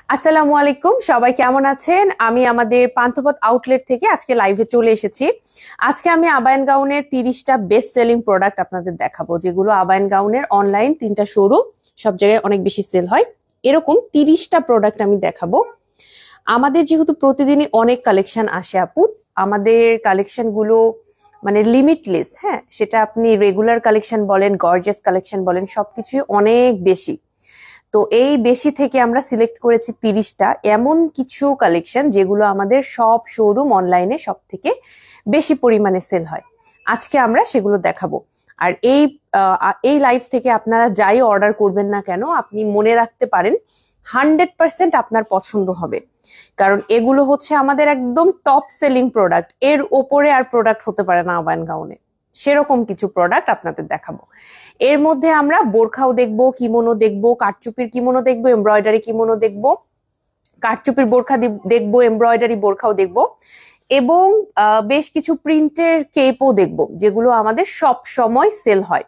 আসসালামু আলাইকুম, সবাই কেমন আছেন? আমি আমাদের পান্থপথ আউটলেট থেকে আজকে লাইভে চলে এসেছি। আজকে আমি আবায়ান গাউনের 30টা বেস্ট সেলিং প্রোডাক্ট আপনাদের দেখাবো, যেগুলো আবায়ান গাউনের অনলাইন 3টা শোরুম সব জায়গায় অনেক বেশি সেল হয়। এরকম 30টা প্রোডাক্ট আমি দেখাবো। আমাদের যেহেতু প্রতিদিনই অনেক কালেকশন আসে আপু, আমাদের কালেকশন গুলো মানে লিমিটলেস। হ্যাঁ, সেটা আপনি রেগুলার কালেকশন বলেন, গর্জিয়াস কালেকশন বলেন, সবকিছুই অনেক বেশি। তো এই বেশি থেকে আমরা সিলেক্ট করেছি 30টা এমন কিছু কালেকশন যেগুলো আমাদের সব শোরুম অনলাইনে সব থেকে বেশি পরিমাণে সেল হয়। আজকে আমরা সেগুলো দেখাবো। আর এই লাইভ থেকে আপনারা যাই অর্ডার করবেন না কেন, আপনি মনে রাখতে পারেন 100% আপনার পছন্দ হবে। কারণ এগুলো হচ্ছে আমাদের একদম টপ সেলিং প্রোডাক্ট, এর ওপরে আর প্রোডাক্ট হতে পারে না আবায়ান গাউনে। সেরকম কিছু প্রোডাক্ট আপনাদের দেখাবো। এর মধ্যে আমরা বোরখাও দেখবো, কিমোনো দেখবো, কাঠচুপির কিমোনো দেখবো, এমব্রয়ডারি কিমোনো দেখবো, কাঠচুপির বোরখা দেখবো, এমব্রয়ডারি বোরখাও দেখবো, এবং বেশ কিছু প্রিন্টের কেপও দেখবো, যেগুলো আমাদের সব সময় সেল হয়।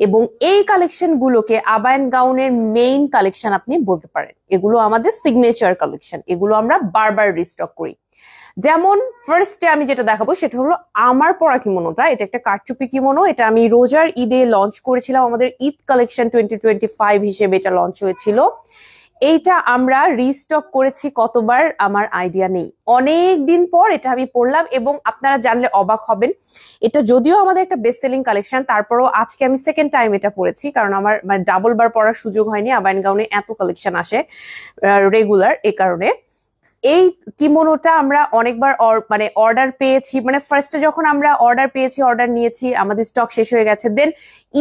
এবং এই কালেকশন গুলোকে আবায়ান গাউনের মেইন কালেকশন আপনি বলতে পারেন। এগুলো আমাদের সিগনেচার কালেকশন, এগুলো আমরা বারবার রিস্টক করি। যেমন ফার্স্টে আমি যেটা দেখাবো সেটা হলো আমার পরা কিমোনোটা। এটা একটা কারচুপি কিমোনো। এটা আমি রোজার ঈদে লঞ্চ করেছিলাম, আমাদের ঈদ কালেকশন 2025 হিসেবে এটা লঞ্চ হয়েছিল। এইটা আমরা রিস্টক করেছি কতবার আমার আইডিয়া নেই, অনেক দিন পর এটা আমি পড়লাম এবং আপনারা জানলে অবাক হবেন। এটা যদিও আমাদের একটা বেস্ট সেলিং কালেকশন, তারপরও আজকে আমি সেকেন্ড টাইম এটা পড়েছি, কারণ আমার মানে ডাবল বার পড়ার সুযোগ হয়নি। আবায়ান গাউনে এত কালেকশন আসে রেগুলার, এ কারণে এই কিমোনোটা আমরা অনেকবার মানে অর্ডার পেয়েছি। মানে ফার্স্টে যখন আমরা অর্ডার পেয়েছি, অর্ডার নিয়েছি, আমাদের স্টক শেষ হয়ে গেছে, দেন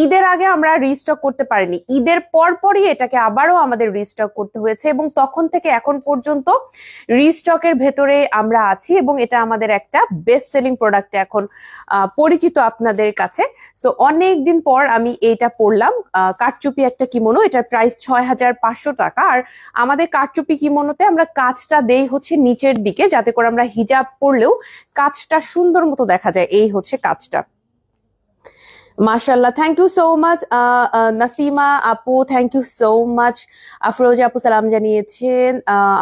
ঈদের আগে আমরা রিস্টক করতে পারিনি, ঈদের পরপরই এটাকে আবারও আমাদের রিস্টক করতে হয়েছে এবং তখন থেকে এখন পর্যন্ত রিস্টকের ভেতরে আমরা আছি এবং এটা আমাদের একটা বেস্ট সেলিং প্রোডাক্ট এখন পরিচিত আপনাদের কাছে। সো অনেক দিন পর আমি এইটা পড়লাম। কাঠচুপি একটা কিমোনো, এটার প্রাইস 6500 টাকা। আর আমাদের কাঠচুপি কিমোনোতে আমরা কাজটা দেই হচ্ছে নিচের দিকে, যাতে করে আমরা হিজাব পরলেও কাজটা সুন্দর মতো দেখা যায়। এই হচ্ছে কাজটা। মাশাআল্লাহ, thank you so much Nasima আপু, thank you so much. Afroza আপু সালাম জানিয়েছেন।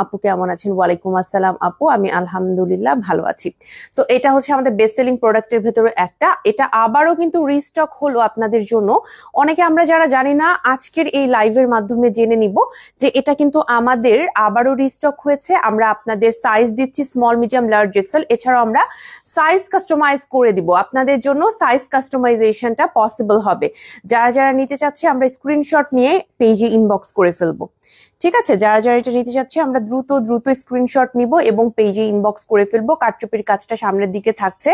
আপু কেমন আছেন? ওয়ালাইকুম আসসালাম আপু, আমি আলহামদুলিল্লাহ ভালো আছি। সো এটা হচ্ছে আমাদের বেস্ট সেলিং প্রোডাক্টের ভেতরে একটা। এটা আবারও কিন্তু রিস্টক হলো আপনাদের জন্য। অনেকে আমরা যারা জানি না, আজকের এই লাইভের মাধ্যমে জেনে নিব যে এটা কিন্তু আমাদের আবারও রিস্টক হয়েছে। আমরা আপনাদের সাইজ দিচ্ছি স্মল, মিডিয়াম, লার্জ, এক্সেল। এছাড়াও আমরা সাইজ কাস্টমাইজ করে দিব আপনাদের জন্য। সাইজ কাস্টমাইজেশন পসিবল হবে। যারা যারা নিতে চাচ্ছে আমরা স্ক্রিনশট নিয়ে পেজে ইনবক্স করে ফেলবো, ঠিক আছে? যারা যারা এটা নিতে চাচ্ছে আমরা দ্রুত দ্রুত স্ক্রিনশট নিব এবং পেজে ইনবক্স করে ফেলবো। কাঠচুপির কাজটা সামনের দিকে থাকছে।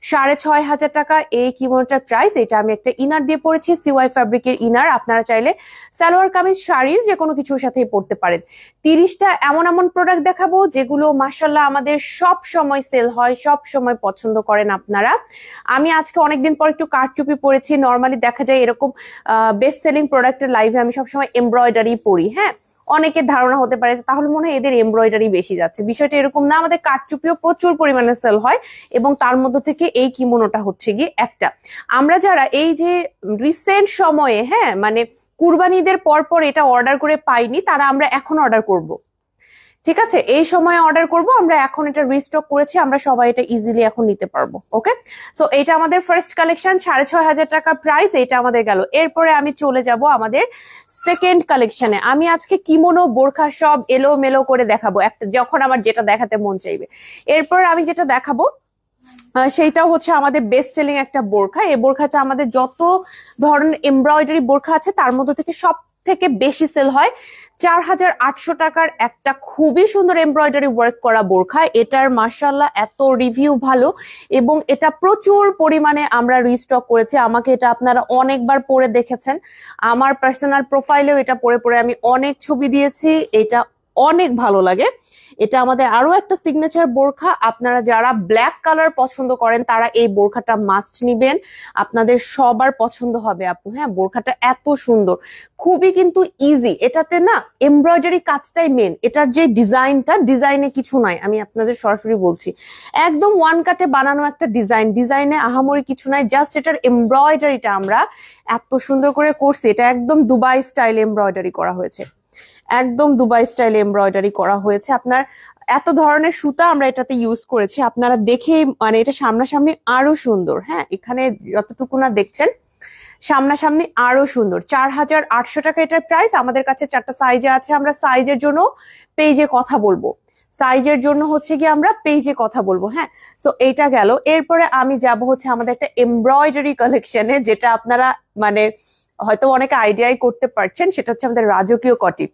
6500 টাকা এই কিমোনোটার প্রাইস। এটা আমি একটা ইনার দিয়ে পরেছি, সিওয়াই ফ্যাব্রিকের ইনার। আপনারা চাইলে সালোয়ার কামিজ, শাড়ির যে কোনো কিছুর সাথেই পরতে পারেন। 30টা এমন এমন প্রোডাক্ট দেখাবো যেগুলো মাশাআল্লাহ আমাদের সব সময় সেল হয়, সব সময় পছন্দ করেন আপনারা। আমি আজকে অনেকদিন পর একটু কাঠচুপি পরেছি। নর্মালি দেখা যায় এরকম বেস্ট সেলিং প্রোডাক্টের লাইভে আমি সবসময় এমব্রয়ডারি পরি। হ্যাঁ, অনেকের ধারণা হতে পারে তাহলে মনে হয় এদের এমব্রয়ডারি বেশি যাচ্ছে। বিষয়টা এরকম না, আমাদের কাঠচুপিও প্রচুর পরিমাণে সেল হয় এবং তার মধ্যে থেকে এই কিমোনোটা হচ্ছে গিয়ে একটা। আমরা যারা এই যে রিসেন্ট সময়ে, হ্যাঁ মানে কুরবানিদের পর পর এটা অর্ডার করে পাইনি, তারা আমরা এখন অর্ডার করব, ঠিক আছে? এই সময় অর্ডার করব আমরা, এখন এটা রিস্টক করেছি, আমরা সবাই এটা ইজিলি এখন নিতে পারবো। ওকে, সো এটা আমাদের ফার্স্ট কালেকশন, 6500 টাকা প্রাইস। এটা আমাদের গেল। এরপরে আমি চলে যাব আমাদের সেকেন্ড কালেকশনে। আমি আজকে কিমোনো, বোরখা সব এলো মেলো করে দেখাবো, একটা যখন আমার যেটা দেখাতে মন চাইবে। এরপর আমি যেটা দেখাবো সেইটাও হচ্ছে আমাদের বেস্ট সেলিং একটা বোরখা। এই বোরখাটা আমাদের যত ধরনের এমব্রয়ডারি বোরখা আছে তার মধ্যে থেকে সব থেকে বেশি সেল হয়। 4800 টাকার একটা খুবই সুন্দর এমব্রয়ডারি ওয়ার্ক করা বোরখা। এটার মাশাআল্লাহ এত রিভিউ ভালো এবং এটা প্রচুর পরিমাণে আমরা রিস্টক করেছি। আমাকে এটা আপনারা অনেকবার পরে দেখেছেন, আমার পার্সোনাল প্রোফাইলেও এটা পরে পরে আমি অনেক ছবি দিয়েছি। এটা অনেক ভালো লাগে। এটা আমাদের আরো একটা সিগনেচার বোরখা। আপনারা যারা ব্ল্যাক কালার পছন্দ করেন তারা এই বোরখাটা মাস্ট নিবেন, আপনাদের সবার পছন্দ হবে আপু। হ্যাঁ, বোরখাটা এত সুন্দর, খুবই কিন্তু ইজি। এটাতে না এমব্রয়ডারি কাজটাই মেন। এটার যে ডিজাইনটা, ডিজাইনে কিছু নাই, আমি আপনাদের সরাসরি বলছি, একদম ওয়ান কাটে বানানো একটা ডিজাইন। ডিজাইনে আহামরি কিছু নাই, জাস্ট এটার এমব্রয়ডারিটা আমরা এত সুন্দর করে করছি। এটা একদম দুবাই স্টাইল এমব্রয়ডারি করা হয়েছে। একদম দুবাই স্টাইল এমব্রয়ডারি করা হয়েছে। আপনার এত ধরনের সুতা আমরা এটাতে ইউজ করেছি, আপনারা দেখে মানে এটা সামনাসামনি আরো সুন্দর। হ্যাঁ, এখানে যতটুকু না দেখছেন সামনাসামনি আরো সুন্দর। 4800 টাকা এটার প্রাইস। আমাদের কাছে 4টা সাইজে আছে, আমরা সাইজের জন্য পেজে কথা বলবো, সাইজের জন্য হচ্ছে কি আমরা পেজে কথা বলবো। হ্যাঁ, সো এইটা গেল। এরপরে আমি যাব হচ্ছে আমাদের একটা এমব্রয়ডারি কালেকশনে, যেটা আপনারা মানে হয়তো অনেকে আইডিয়াই করতে পারছেন, সেটা হচ্ছে আমাদের রাজকীয় কটি।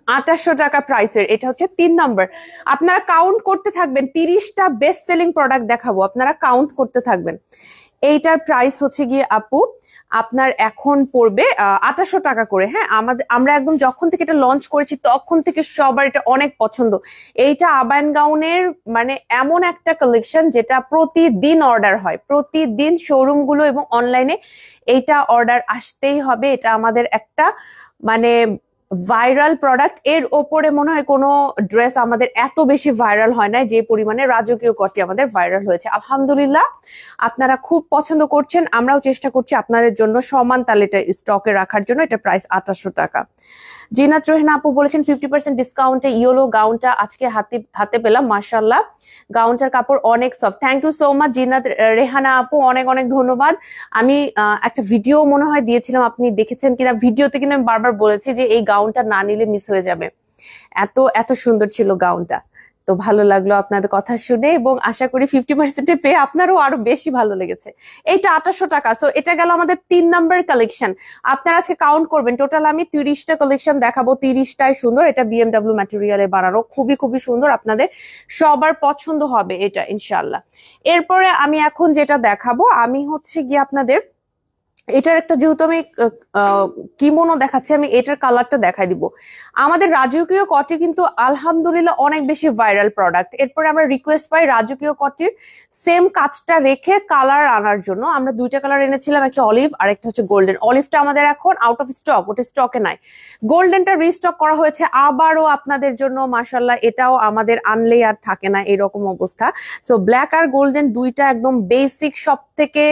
2800 টাকা প্রাইসের, এটা হচ্ছে 3 নম্বর। আপনারা কাউন্ট করতে থাকবেন, 30টা বেস্ট সেলিং প্রোডাক্ট দেখাবো, আপনারা কাউন্ট করতে থাকবেন। এইটার প্রাইস হচ্ছে গিয়ে আপু আপনার এখন পড়বে 2800 টাকা করে। হ্যাঁ, আমরা একদম যখন থেকে এটা লঞ্চ করেছি তখন থেকে সবার এটা অনেক পছন্দ। এইটা আবায়ান গাউনের মানে এমন একটা কালেকশন যেটা প্রতিদিন অর্ডার হয়, প্রতিদিন শোরুম গুলো এবং অনলাইনে এইটা অর্ডার আসতেই হবে। এটা আমাদের একটা মানে ভাইরাল প্রোডাক্ট। এর ওপরে মনে হয় কোনো ড্রেস আমাদের এত বেশি ভাইরাল হয় না যে পরিমাণে রাজকীয় কটি আমাদের ভাইরাল হয়েছে। আলহামদুলিল্লাহ, আপনারা খুব পছন্দ করছেন, আমরাও চেষ্টা করছি আপনাদের জন্য সমান তালে এটা স্টকে রাখার জন্য। এটা প্রাইস 2800 টাকা। জিনাত রোহিনা আপু বলেছেন 50% ডিসকাউন্টে ইয়েলো গাউনটা আজকে হাতে পেলাম, মাশাআল্লাহ গাউনটার কাপড় অনেক soft. Thank you so much Zinat Rehana আপু, অনেক অনেক ধন্যবাদ। আমি একটা ভিডিও মনে হয় দিয়েছিলাম, আপনি দেখেছেন কিনা ভিডিওতে, কিন্তু আমি বারবার বলেছি যে এই গাউনটা না নিলে মিস হয়ে যাবে, এত এত সুন্দর ছিল গাউনটা। তো ভালো লাগলো আপনাদের কথা শুনে, এবং আশা করি 50% পেয়ে আপনারও আরো বেশি ভালো লেগেছে। এইটা 2800 টাকা। সো এটা গেল আমাদের 3 নাম্বার কালেকশন। আপনারা আজকে কাউন্ট করবেন, টোটাল আমি 30টা কালেকশন দেখাবো, 30টাই সুন্দর। এটা বিএমডব্লিউ ম্যাটেরিয়ালে বানানো, খুবই খুবই সুন্দর, আপনাদের সবার পছন্দ হবে এটা ইনশাল্লাহ। এরপরে আমি এখন যেটা দেখাবো, আমি হচ্ছে গিয়ে আপনাদের এটার একটা, যেহেতু আমি কিমোনো দেখাচ্ছি, আমি এটার কালারটা দেখাই দিব। আমাদের রাজকীয় কটি কিন্তু আলহামদুলিল্লাহ অনেক বেশি ভাইরাল প্রোডাক্ট। এরপরে আমরা রিকোয়েস্ট পাই রাজকীয় কটির সেম কাজটা রেখে কালার আনার জন্য। আমরা 2টা কালার এনেছিলাম, একটা অলিভ আর একটা হচ্ছে গোল্ডেন। অলিভটা আমাদের এখন আউট অফ স্টক, ওটা স্টকে নাই। গোল্ডেনটা রিস্টক করা হয়েছে আবারও আপনাদের জন্য, মাশাআল্লাহ এটাও আমাদের আনলেই আর থাকে না এরকম অবস্থা। সো ব্ল্যাক আর গোল্ডেন দুইটা একদম বেসিক, সব থেকে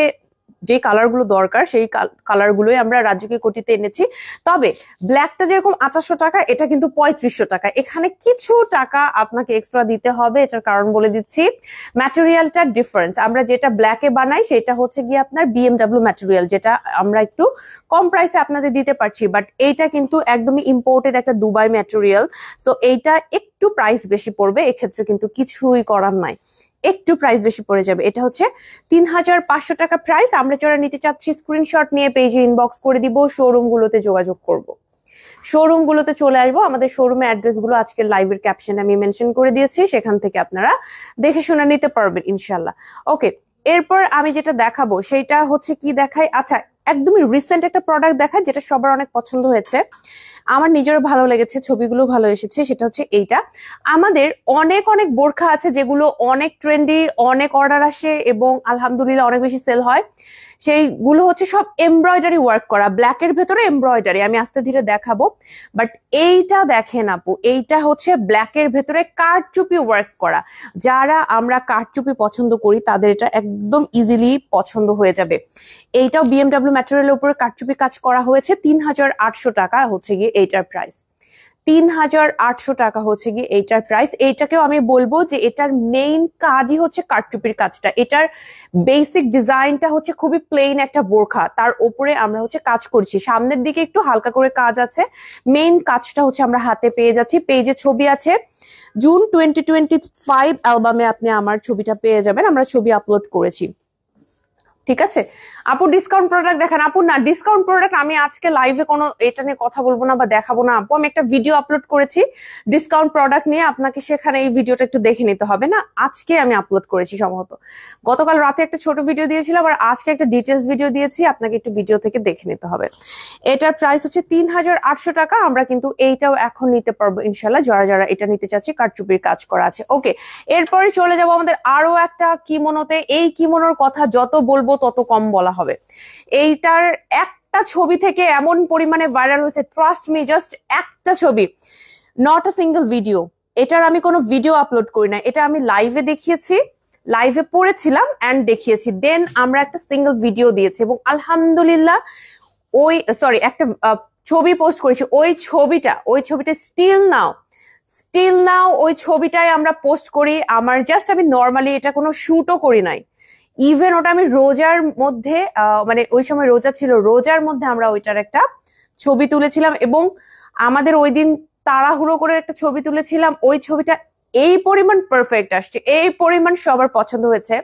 যে কালার গুলো দরকার সেই কালার গুলোই আমরা রাজকীয় কোটিতে এনেছি। তবে ব্ল্যাকটা যেরকম 2800 টাকা, এটা কিন্তু 3500 টাকা। এখানে কিছু টাকা আপনাকে এক্সট্রা দিতে হবে, এটার কারণ বলে দিচ্ছি। ম্যাটেরিয়ালটা ডিফারেন্স, আমরা যেটা ব্ল্যাকে বানাই সেটা হচ্ছে গিয়ে আপনার বিএমডব্লিউ ম্যাটেরিয়াল, যেটা আমরা একটু কম প্রাইসে আপনাদের দিতে পারছি, বাট এইটা কিন্তু একদমই ইম্পোর্টেড একটা দুবাই ম্যাটেরিয়াল। সো এইটা একটু প্রাইস বেশি পড়বে, এক্ষেত্রে কিন্তু কিছুই করার নাই, একটু প্রাইস বেশি পড়ে যাবে। এটা হচ্ছে 3500 টাকা প্রাইস। আমরা যারা নিতে চাচ্ছি স্ক্রিনশট নিয়ে পেজে ইনবক্স করে দিব, শোরুম গুলোতে যোগাযোগ করব, শোরুম গুলোতে চলে আসবো। আমাদের শোরুমের অ্যাড্রেস গুলো আজকের লাইভের ক্যাপশনে আমি মেনশন করে দিয়েছি, সেখান থেকে আপনারা দেখে শুনে নিতে পারবেন ইনশাল্লাহ। ওকে, এরপর আমি যেটা দেখাবো সেটা হচ্ছে কি দেখাই, আচ্ছা একদমই রিসেন্ট একটা প্রোডাক্ট দেখায় যেটা সবার অনেক পছন্দ হয়েছে, আমার নিজেরও ভালো লেগেছে, ছবিগুলো ভালো এসেছে। সেটা হচ্ছে এইটা। আমাদের অনেক অনেক বোরখা আছে যেগুলো অনেক ট্রেন্ডি, অনেক অর্ডার আসে এবং আলহামদুলিল্লাহ অনেক বেশি সেল হয়। সেইগুলো হচ্ছে সব এমব্রয়ডারি ওয়ার্ক করা, ব্ল্যাকের ভেতরে এমব্রয়ডারি, আমি আস্তে ধীরে দেখাবো। বাট এইটা দেখেন আপু, এইটা হচ্ছে ব্ল্যাকের ভেতরে কারচুপি ওয়ার্ক করা। যারা আমরা কারচুপি পছন্দ করি তাদের এটা একদম ইজিলি পছন্দ হয়ে যাবে। এইটাও বিএমডব্লিউ ম্যাটেরিয়ালের উপরে কারচুপি কাজ করা হয়েছে। 3800 টাকা হচ্ছে গিয়ে এইটার প্রাইস। 3800 টাকা হচ্ছে গিয়ে এইটার প্রাইস। এইটাকেও আমি বলবো যে এটার মেইন কাজই হচ্ছে কারচুপির কাজটা। এটার বেসিক ডিজাইনটা হচ্ছে খুবই প্লেন একটা বোরখা, তার উপরে আমরা হচ্ছে কাজ করছি, সামনের দিকে একটু হালকা করে কাজ আছে, মেইন কাজটা হচ্ছে আমরা হাতে পেয়ে যাচ্ছি। পেজে ছবি আছে, জুন 2025 অ্যালবামে আপনি আমার ছবিটা পেয়ে যাবেন, আমরা ছবি আপলোড করেছি। ঠিক আছে আপু, ডিসকাউন্ট প্রোডাক্ট দেখেন। আপু না, ডিসকাউন্ট প্রোডাক্ট আমি আজকে লাইভে কোনো এটা নিয়ে কথা বলবো না বা দেখাবো না আপু। আমি একটা ভিডিও আপলোড করেছি ডিসকাউন্ট প্রোডাক্ট নিয়ে, আপনাকে সেখানে এই ভিডিওটা একটু দেখে নিতে হবে না, আজকে আমি আপলোড করেছি সম্ভবত। গতকাল রাতে একটা ছোট ভিডিও দিয়েছিলাম আর আজকে একটা ডিটেলস ভিডিও দিয়েছি, আপনাকে একটু ভিডিও থেকে দেখে নিতে হবে। এটার প্রাইস হচ্ছে 3800 টাকা। আমরা কিন্তু এইটাও এখন নিতে পারবো ইনশাল্লাহ, যারা যারা এটা নিতে চাচ্ছি, কারচুপির কাজ করা আছে। ওকে, এরপরে চলে যাবো আমাদের আরো একটা কিমোনোতে। এই কিমোনোর কথা যত বলবো তত কম বলা হবে। এইটার একটা ছবি থেকে এমন পরিমাণে ভাইরাল হয়েছে, ট্রাস্ট মি, জাস্ট একটা ছবি, নট আ সিঙ্গেল ভিডিও। এটার আমি কোনো ভিডিও আপলোড করি না, এটা আমি লাইভে দেখিয়েছি, লাইভে পড়েছিলাম এন্ড দেখিয়েছি, দেন আমরা একটা সিঙ্গেল ভিডিও দিয়েছি এবং আলহামদুলিল্লাহ একটা ছবি পোস্ট করেছি, ওই ছবিটা স্টিল নাও ওই ছবিটাই আমরা পোস্ট করি। আমি নর্মালি এটা কোনো শুটও করি নাই, ইভেন ওটা আমি রোজার মধ্যে মানে ওই সময় রোজা ছিল, রোজার মধ্যে আমরা ওইটার একটা ছবি তুলেছিলাম এবং আমাদের ওই দিন তাড়াহুড়ো করে একটা ছবি তুলেছিলাম। ওই ছবিটা এই পরিমাণ পারফেক্ট আসছে, এই পরিমাণ সবার পছন্দ হয়েছে।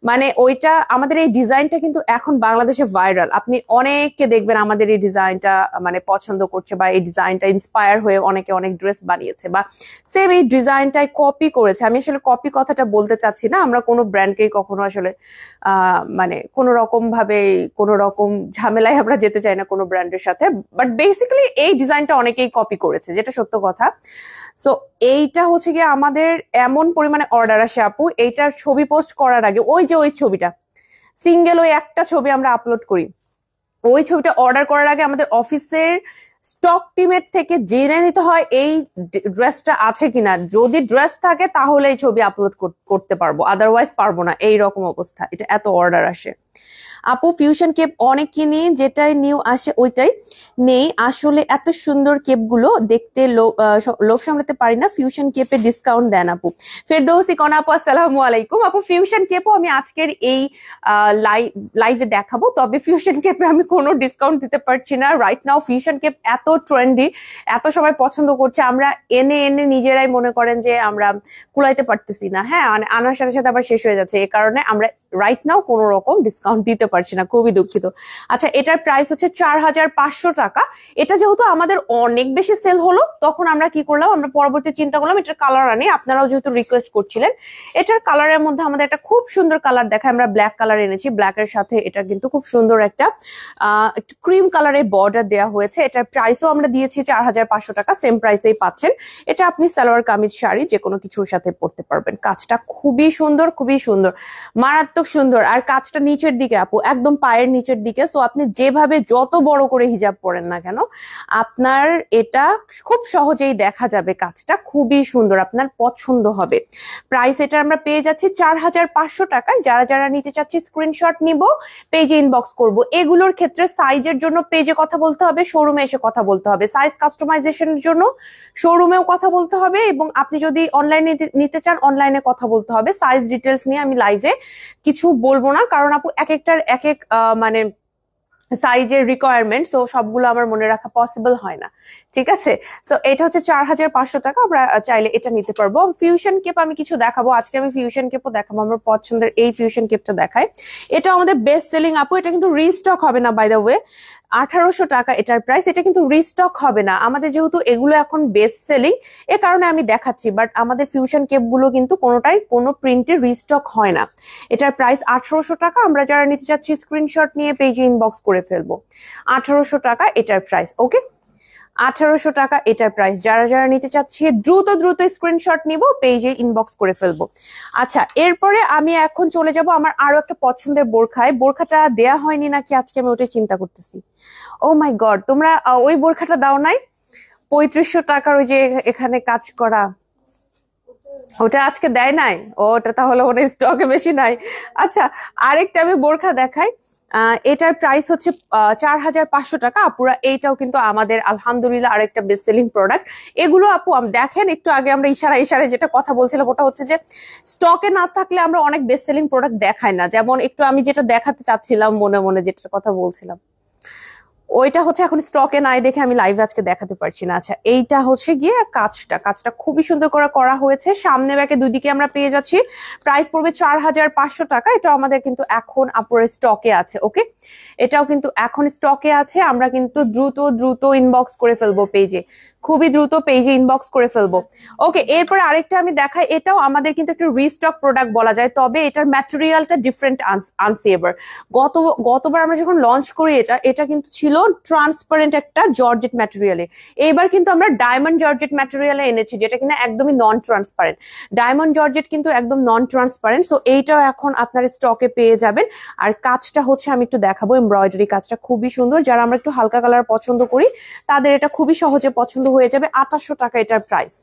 মানে ওইটা আমাদের এই ডিজাইনটা কিন্তু এখন বাংলাদেশে ভাইরাল। আপনি অনেককে দেখবেন আমাদের এই ডিজাইনটা মানে পছন্দ করছে বা এই ডিজাইনটা ইন্সপায়ার হয়ে অনেকে অনেক ড্রেস বানিয়েছে বা সেম এই ডিজাইনটাই কপি করেছে। আমি আসলে কপি কথাটা বলতে চাচ্ছি না, আমরা কোনো ব্র্যান্ডকেই কখনো আসলে মানে কোনো রকম ভাবে কোনো রকম ঝামেলায় আমরা যেতে চাই না কোনো ব্র্যান্ডের সাথে, বাট বেসিক্যালি এই ডিজাইনটা অনেকেই কপি করেছে, যেটা সত্য কথা। সো এইটা হচ্ছে গিয়ে আমাদের এমন পরিমাণে অর্ডার আসে আপু, এইটার ছবি পোস্ট করার আগে ওই ছবিটা সিঙ্গেল ওই একটা ছবি আমরা আপলোড করি, ওই ছবিটা অর্ডার করার আগে আমাদের অফিসের স্টক টিমের থেকে জেনে নিতে হয় এই ড্রেসটা আছে কিনা। যদি ড্রেস থাকে তাহলে এই ছবি আপলোড করতে পারবো, আদারওয়াইজ পারবো না, এই রকম অবস্থা। এটা এত অর্ডার আসে আপু। ফিউশন কেপ অনেক কিনি, যেটাই নিউ আসে ওইটাই নেই। আসলে এত সুন্দর কেপ গুলো দেখতে লোক সামলাতে পারি না। ফিউশন কেপে ডিসকাউন্ট দেন আপু। ফেরদৌসি কনা আপু আসসালামু আলাইকুম। আপু ফিউশন কেপও আমি আজকের এই লাইভে দেখাবো, তবে ফিউশন কেপে আমি কোনো ডিসকাউন্ট দিতে পারছি না রাইট নাও। ফিউশন কেপ এত ট্রেন্ডি, এত সবাই পছন্দ করছে, আমরা এনে নিজেরাই মনে করেন যে আমরা কুলাইতে পারতেছি না। হ্যাঁ, মানে আনার সাথে সাথে আবার শেষ হয়ে যাচ্ছে, এই কারণে আমরা রাইট নাও কোনো রকম ডিসকাউন্ট দিতে পারছি না, খুবই দুঃখিত। আচ্ছা, এটার প্রাইস হচ্ছে 4500 টাকা। এটা যেহেতু আমাদের অনেক বেশি সেল হলো, তখন আমরা কি করলাম, আমরা পরবর্তী চিন্তা করলাম এটার কালার আনি। আপনারাও যেহেতু রিকোয়েস্ট করছিলেন, এটার কালারের মধ্যে আমাদের একটা খুব সুন্দর কালার দেখায়, আমরা ব্ল্যাক কালার এনেছি। ব্ল্যাকের সাথে এটা কিন্তু খুব সুন্দর একটা ক্রিম কালারের বর্ডার দেওয়া হয়েছে। এটার প্রাইসও আমরা দিয়েছি 4500 টাকা, সেম প্রাইসেই পাচ্ছেন। এটা আপনি সালোয়ার কামিজ শাড়ি যে কোনো কিছুর সাথে পরতে পারবেন। কাজটা খুবই সুন্দর, খুবই সুন্দর, মারাত্মক সুন্দর। আর কাজটা নিচের দিকে আপু, একদম পায়ের নিচের দিকে। সো আপনি যেভাবে যত বড় করে হিজাব পরেন না কেন, আপনার এটা খুব সহজেই দেখা যাবে। কাজটা খুবই সুন্দর, আপনার পছন্দ হবে। প্রাইস এটা আমরা পেয়ে যাচ্ছি 4500 টাকায়। যারা যারা নিতে চাচ্ছি স্ক্রিনশট নিব, পেজে ইনবক্স করব। এগুলোর ক্ষেত্রে সাইজের জন্য পেজে কথা বলতে হবে, শোরুমে এসে কথা বলতে হবে। সাইজ কাস্টমাইজেশনের জন্য শোরুমেও কথা বলতে হবে, এবং আপনি যদি অনলাইনে নিতে চান অনলাইনে কথা বলতে হবে। সাইজ ডিটেলস নিয়ে আমি লাইভে কিছু বলবো না, কারণ আপু এক একটার এক এক মানে সাইজের রিকোয়ারমেন্ট, সো সবগুলো আমার মনে রাখা পসিবল হয় না, ঠিক আছে। সো এটা হচ্ছে 4500 টাকা, আমরা চাইলে এটা নিতে পারবো। ফিউশন কেপ আমি কিছু দেখাবো আজকে, আমি ফিউশন কেপও দেখাবো। আমার পছন্দের এই ফিউশন কেপটা দেখাই, এটা আমাদের বেস্ট সেলিং আপু। এটা কিন্তু রিস্টক হবে না, বাই দ্য ওয়ে। 1800 টাকা এটার প্রাইস। এটা কিন্তু রিস্টক হবে না আমাদের, যেহেতু এগুলো এখন বেস্ট সেলিং, এ কারণে আমি দেখাচ্ছি। বাট আমাদের ফিউশন কেপ গুলো কিন্তু কোনোটাই কোনো প্রিন্টে রিস্টক হয় না। এটার প্রাইস 1800 টাকা। আমরা যারা নিতে চাচ্ছি স্ক্রিনশট নিয়ে পেজে ইনবক্স করে ফেলবো। 1800 টাকা এটার প্রাইস, ওকে। 1800 টাকা এটার প্রাইস। যারা যারা নিতে চাচ্ছি দ্রুত স্ক্রিনশট নিব, পেজে ইনবক্স করে ফেলবো। আচ্ছা, এরপরে আমি এখন চলে যাব আমার আরো একটা পছন্দের বোরখায়। বোরখাটা দেয়া হয়নি নাকি আজকে, আমি ওটাই চিন্তা করতেছি। ও মাই গড, তোমরা ওই বোরখাটা দাও নাই 3500 টাকার, ওই যে এখানে কাজ করা, ওটা আজকে দেয় নাই? ওটা তাহলে ওটা স্টকে বেশি নাই। আচ্ছা, আরেকটা আমি বোরখা দেখাই। এটার প্রাইস হচ্ছে 4500 টাকা আপুরা। এইটাও কিন্তু আমাদের আলহামদুলিল্লাহ আরেকটা বেস্ট সেলিং প্রোডাক্ট। এগুলো আপু দেখেন, একটু আগে আমরা ইশারায় যেটা কথা বলছিলাম, ওটা হচ্ছে যে স্টকে না থাকলে আমরা অনেক বেস্ট সেলিং প্রোডাক্ট দেখাই না। যেমন একটু আমি যেটা দেখাতে চাচ্ছিলাম মনে মনে, যেটার কথা বলছিলাম, ওইটা হচ্ছে এখন স্টকে নাই দেখে আমি লাইভে আজকে দেখাতে পারছি না। আচ্ছা, এইটা হচ্ছে গিয়ে কাজটা খুবই সুন্দর করে করা হয়েছে, সামনে ব্যাকে দুদিকে আমরা পেয়ে যাচ্ছি। প্রাইস পড়বে 4500 টাকা। এটা আমাদের কিন্তু এখন আপুরের স্টকে আছে, ওকে। এটাও কিন্তু এখন স্টকে আছে। আমরা কিন্তু দ্রুত ইনবক্স করে ফেলবো পেজে, খুবই দ্রুত পেজে ইনবক্স করে ফেলবো, ওকে। এরপরে আরেকটা আমি দেখাই, এটাও আমাদের কিন্তু একটা রিস্টক প্রোডাক্ট বলা যায়, তবে এটার ম্যাটেরিয়ালটা ডিফারেন্ট আনছি এবার। গতবার আমরা যখন লঞ্চ করি এটা কিন্তু ছিল ট্রান্সপারেন্ট একটা জর্জেট ম্যাটেরিয়ালে। এবার কিন্তু আমরা ডায়মন্ড জর্জেট ম্যাটেরিয়ালে এনেছি, যেটা কিনা একদমই নন ট্রান্সপারেন্ট। ডায়মন্ড জর্জেট কিন্তু একদম নন ট্রান্সপারেন্ট। সো এইটাও এখন আপনার স্টকে পেয়ে যাবেন। আর কাজটা হচ্ছে আমি একটু দেখাবো, এমব্রয়ডারি কাজটা খুবই সুন্দর। যারা আমরা একটু হালকা কালার পছন্দ করি তাদের এটা খুবই সহজে পছন্দ হয়ে যাবে। 2800 টাকা এটার প্রাইস।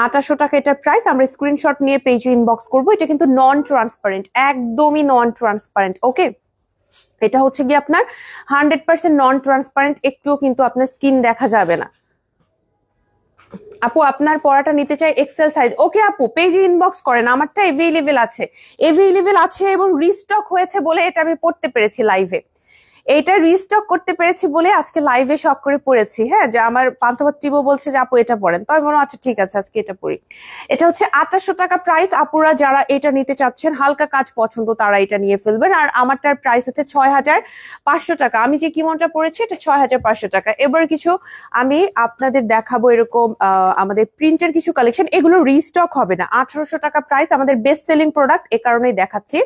2800 টাকা এটার প্রাইস। আমরা স্ক্রিনশট নিয়ে পেজে ইনবক্স করবো। এটা কিন্তু নন ট্রান্সপারেন্ট, একদমই নন ট্রান্সপারেন্ট, ওকে। এটা হচ্ছে গিয়ে আপনার 100% নন ট্রান্সপারেন্ট, একটুও কিন্তু আপনার স্কিন দেখা যাবে না। আপু আপনার পড়াটা নিতে চাই এক্সেল সাইজ। ওকে আপু, পেজে ইনবক্স করেন, আমারটা এভেইলেবল আছে এবং রিস্টক হয়েছে বলে এটা আমি পড়তে পেরেছি লাইভে। এইটা রিস্টক করতে পেরেছি বলে আজকে লাইভে শখ করে পড়েছি। হ্যাঁ, যে আমার পান্থপত্রিবও বলছে যে আপু এটা পড়েন, তো আমি মনে আচ্ছা ঠিক আছে আজকে এটা পড়ি। এটা হচ্ছে 2800 টাকা প্রাইস। আপুরা যারা এটা নিতে চাচ্ছেন, হালকা কাজ পছন্দ, তারা এটা নিয়ে ফেলবেন। আর আমারটার প্রাইস হচ্ছে 6500 টাকা। আমি যে কিমনটা পড়েছি এটা 6500 টাকা। এবার কিছু আমি আপনাদের দেখাবো এরকম আমাদের প্রিন্টের কিছু কালেকশন, এগুলো রিস্টক হবে না। 1800 টাকা প্রাইস, আমাদের বেস্ট সেলিং প্রোডাক্ট, এ কারণেই দেখাচ্ছি।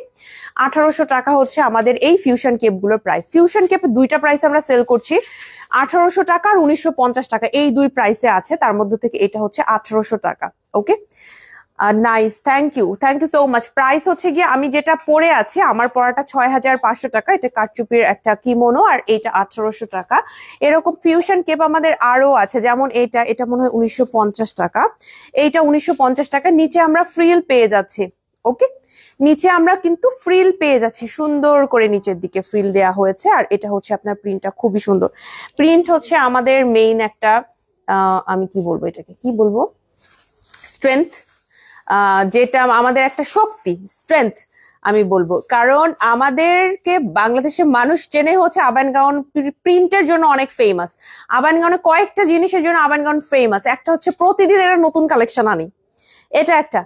1800 টাকা হচ্ছে আমাদের এই ফিউশন কেপগুলোর প্রাইস। ফিউশন কেপে দুইটা প্রাইস আমরা সেল করছি, 1800 টাকা আর 1950 টাকা, এই দুই প্রাইসে আছে। তার মধ্যে থেকে এটা হচ্ছে 1800 টাকা। Okay, nice, thank you so much. Price হচ্ছে গিয়ে আমি যেটা পরে আছি, আমার পরাটা 6500 টাকা, এটা কারচুপির একটা কিমোনো, আর এইটা 1800 টাকা। এরকম ফিউশন কেপ আমাদের আরো আছে, যেমন এটা মনে হয় 1950 টাকা, এইটা 1950 টাকা। নিচে আমরা ফ্রিল পেয়ে যাচ্ছি। ওকে, নিচে আমরা কিন্তু ফ্রিল পেয়ে যাচ্ছি, সুন্দর করে নিচের দিকে ফ্রিল দেয়া হয়েছে। আর এটা হচ্ছে আপনার প্রিন্টটা খুবই সুন্দর। প্রিন্ট হচ্ছে আমাদের মেইন একটা আমি কি বলবো, এটাকে কি বলবো, স্ট্রেংথ, যেটা আমাদের একটা শক্তি, স্ট্রেংথ আমি বলবো। কারণ আমাদেরকে বাংলাদেশের মানুষ চেনে হচ্ছে আবান গাউন প্রিন্টের জন্য অনেক ফেমাস। আবান গাউনে কয়েকটা জিনিসের জন্য আবান গাউন ফেমাস। একটা হচ্ছে প্রতিদিন একটা নতুন কালেকশন আনি, এটা একটা।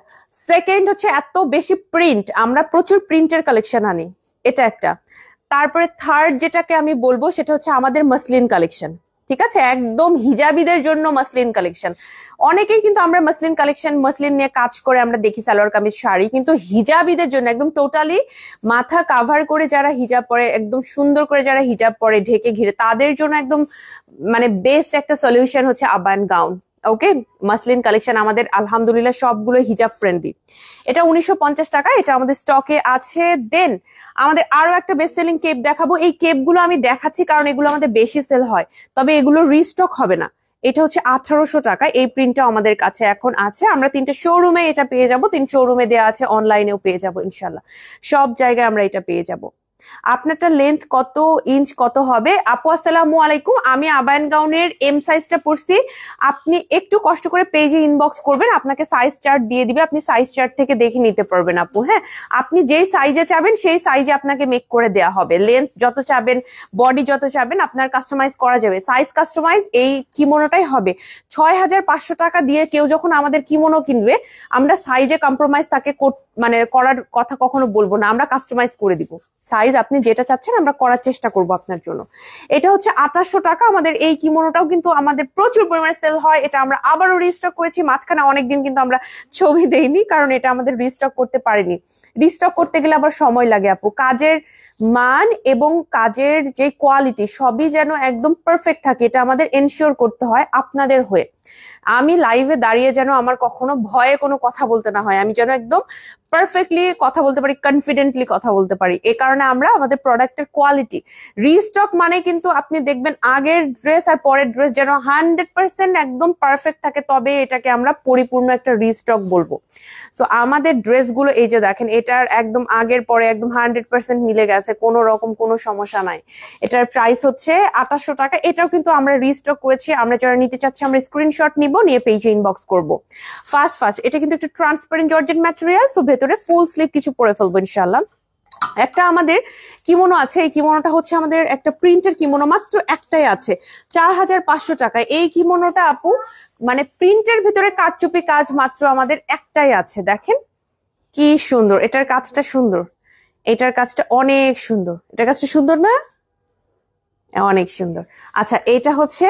সেকেন্ড হচ্ছে এত বেশি প্রিন্ট, আমরা প্রচুর প্রিন্টের কালেকশন আনি, এটা একটা। তারপরে থার্ড যেটাকে আমি বলবো সেটা হচ্ছে আমাদের মাসলিন কালেকশন। ঠিক আছে, একদম হিজাবিদের জন্য মাসলিন কালেকশন। অনেকেই কিন্তু আমরা মাসলিন নিয়ে কাজ করে আমরা দেখি, সালোয়ার কামিজ শাড়ি, কিন্তু হিজাবিদের জন্য একদম টোটালি মাথা কাভার করে যারা হিজাব পরে, একদম সুন্দর করে যারা হিজাব পরে ঢেকে ঘিরে, তাদের জন্য একদম মানে বেস্ট একটা সলিউশন হচ্ছে আবান গাউন। ওকে, মাসলিন কালেকশন আমাদের আলহামদুলিল্লাহ সবগুলো হিজাব ফ্রেন্ডলি। এটা 1950 টাকা, এটা আমাদের স্টকে আছে। দেন আমাদের আরো একটা বেস্ট সেলিং কেপ দেখাবো। এই কেপগুলো আমি দেখাচ্ছি কারণ এগুলো আমাদের বেশি সেল হয়, তবে এগুলো রিস্টক হবে না। এটা হচ্ছে 1800 টাকা। এই প্রিন্টটা আমাদের কাছে এখন আছে, আমরা 3টে শোরুমে এটা পেয়ে যাবো, 3 শোরুমে দেওয়া আছে, অনলাইনেও পেয়ে যাবো ইনশাল্লাহ, সব জায়গায় আমরা এটা পেয়ে যাবো। আপনারটা লেন্থ কত ইঞ্চ কত হবে? আপু আসসালামু আলাইকুম, আমি আবায়ান গাউনের এম সাইজটা পড়ছি। আপনি একটু কষ্ট করে পেজে ইনবক্স করবেন, আপনাকে সাইজ চার্ট দিয়ে দিবে, আপনি সাইজ চার্ট থেকে দেখে নিতে পারবেন আপু। হ্যাঁ, আপনি যেই সাইজে চাবেন সেই সাইজে আপনাকে মেক করে দেওয়া হবে। লেন্থ যত চাবেন, বডি যত চাবেন, আপনার কাস্টমাইজ করা যাবে। সাইজ কাস্টমাইজ এই কিমোনোটাই হবে। 6500 টাকা দিয়ে কেউ যখন আমাদের কিমোনো কিনবে, আমরা সাইজে কম্প্রোমাইজ তাকে মানে করার কথা কখনো বলবো না, আমরা কাস্টমাইজ করে দিব। সাইজ আপনি যেটা চাচ্ছেন আমরা করার চেষ্টা করব আপনার জন্য। এটা হচ্ছে 2800 টাকা। আমাদের এই কিমোনোটাও কিন্তু আমাদের প্রচুর পরিমাণে সেল হয়, এটা আমরা আবারও রিস্টক করেছি। মাঝখানে অনেকদিন কিন্তু আমরা ছবি দেইনি, কারণ এটা আমাদের রিস্টক করতে পারিনি। রিস্টক করতে গেলে আবার সময় লাগে আপু। কাজের মান এবং কাজের যে কোয়ালিটি সবই যেন একদম পারফেক্ট থাকে, এটা আমাদের এনশিওর করতে হয় আপনাদের হয়ে। আমি লাইভে দাঁড়িয়ে যেন আমার কখনো ভয়ে কোনো কথা বলতে না হয়, আমি যেন একদম পারফেক্টলি কথা বলতে পারি, কনফিডেন্টলি কথা বলতে পারি। এ কারণে আমরা আমাদের প্রোডাক্টের কোয়ালিটি রিস্টক মানে কিন্তু আপনি দেখবেন আগের ড্রেস আর পরের ড্রেস যেন 100% একদম পারফেক্ট থাকে, তবে এটাকে আমরা পরিপূর্ণ একটা রিস্টক বলবো। সো আমাদের ড্রেসগুলো এই যে দেখেন, এটার একদম আগের পরে একদম 100% মিলে গেছে, কোনো রকম কোনো সমস্যা নাই। এটার প্রাইস হচ্ছে 2800 টাকা। এটাও কিন্তু আমরা রিস্টক করেছি, আমরা যারা নিতে চাচ্ছি আমরা স্ক্রিনশট নিব, নিয়ে পেজে ইনবক্স করবো ফার্স্ট। এটা কিন্তু একটা ট্রান্সপারেন্ট জর্জেট ম্যাটেরিয়াল, সো ভেতরে ফুল স্লিভ কিছু পরে ফেলবো ইনশাল্লাহ। একটা আমাদের কিমোনো আছে, এই কিমোনোটা হচ্ছে আমাদের একটা প্রিন্টের কিমোনো, মাত্র একটাই আছে, 4500 টাকায়। এই কিমোনোটা আপু মানে প্রিন্টের ভিতরে কারচুপি কাজ মাত্র আমাদের একটাই আছে। দেখেন কি সুন্দর, এটার কাজটা সুন্দর, এটার কাজটা অনেক সুন্দর, এটার কাজটা সুন্দর না? অনেক সুন্দর। আচ্ছা, এটা হচ্ছে